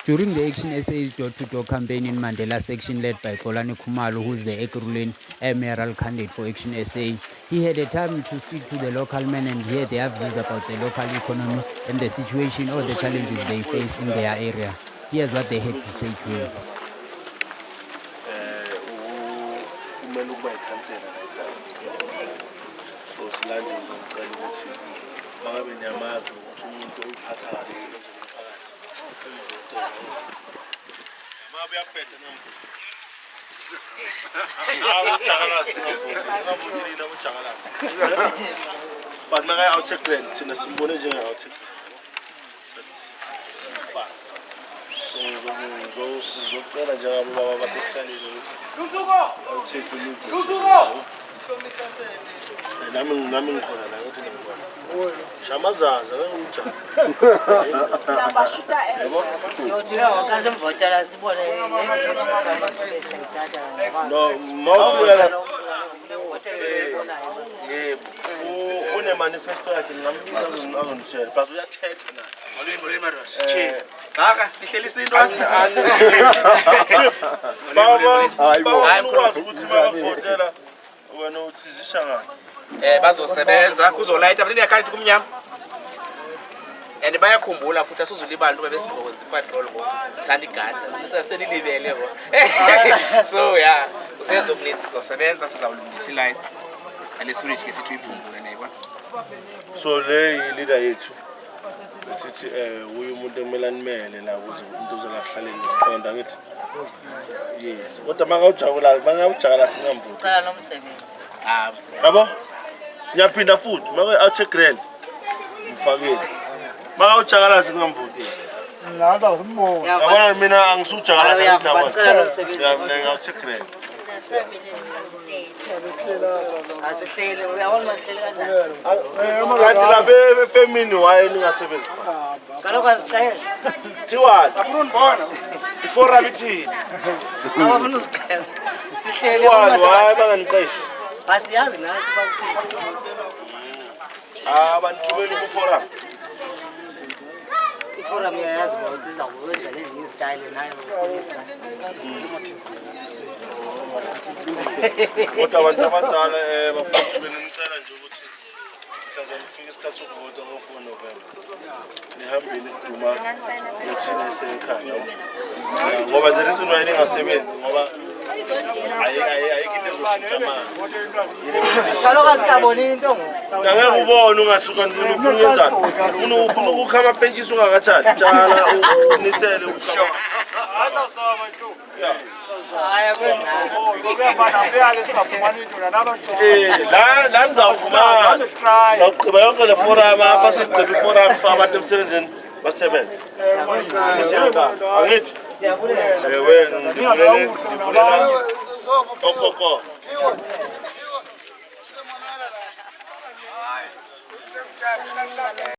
During the Action SA's door-to-door campaign in Mandela section led by Xolani Khumalo, who's the Ekurhuleni mayoral candidate for Action SA, he had a time to speak to the local men and hear their views about the local economy and the situation or the challenges they face in their area. Here's what they had to say to him. But my outside rent in a symbol outside. Manifesto yakhe ngambiza plus uyathetha na Molweni Madoda ngaka ihlelisa into hayi ukuthi makavotela wena uthizisha ngani bazosebenza kuzolayita abantu yakhanti kumnyama and bayakhumbula futhi asuzulibala into bebesigqoza ipatrol ngosandigada sisaselilibele yabo so yeah usezokuletha sizosebenza sizawulungisa ilight alesurichi ke sithi uyiphumbula nayibona. So le leader yethu sithi uyu umuntu emelani mele la ukuze umuntu uzolahlaleni iqonda ngithi yes kodwa mangawujakala singamvuki ucala nomsebenzi yabo ngiyaphinda futhi make awuthe grand mfakeli mangawujakala singamvuki ngaza simbonga yabona mina angisujakala bacala nomsebenzi ngawuthe grand asihlele uyabona masihlele kanjani kanti la femini waye ningasebenzi kaloku aziqela thiwani afuna iforum ithini abafuna uziqela sihlele waye banganiqeshi asiyazi nathi bakuthini banithumeli kuforum iforum yayazi uba usiza kwenza lezinye izitayile nayo kodwa abantu abadala bafuna benicela nje ukuthi mhlawumbe kufika isikhathi sokuvota ngo-4 November nihambeni kuduma election esekhaya ngoba the reason why ningasebenzi ngoba ayikho into ezoshintsha manje kaloku asikaboni into ngoku angeke ubone ungathuka ntoni ufuna ukwenzani ufuna ukukha amapentshisi ungakatshali tshala unisele ukhama la nizawufumana sizawugqiba yonke le forum apha sigqiba iforum for abantu emsebenzini basebenze angithi ewe ndibulela okoko